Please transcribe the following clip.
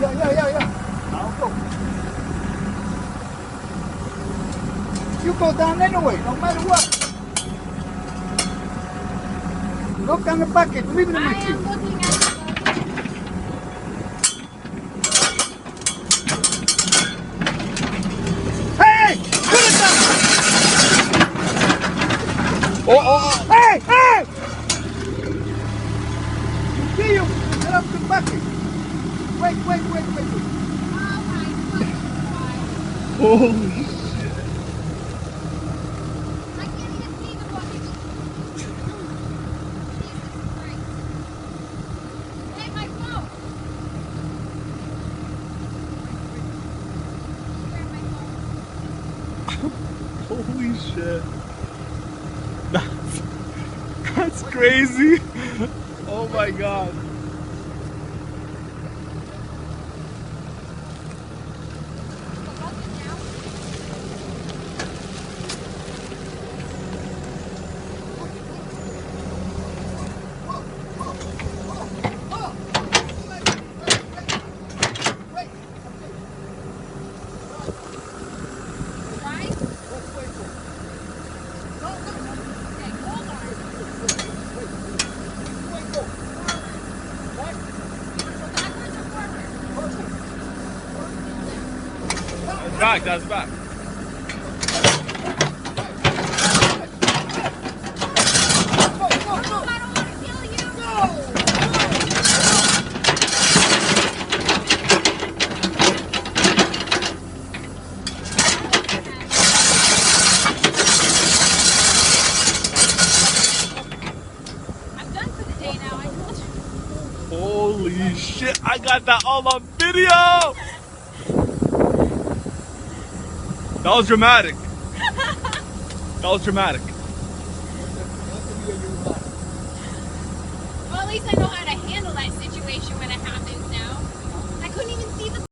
Yeah. I'll go. You go down anyway, no matter what. Look on the bucket. Leave it in my I am looking at the Hey! Put it down! Oh! Hey! You see you? Get up the bucket. Wait. Holy shit. I can't even see the bucket. Jesus Christ. Hey, my phone. Grab my phone. Holy shit. That's crazy. Oh my god. That's back. Holy shit, I got that all on video! That was dramatic. That was dramatic. Well, at least I know how to handle that situation when it happens now. I couldn't even see the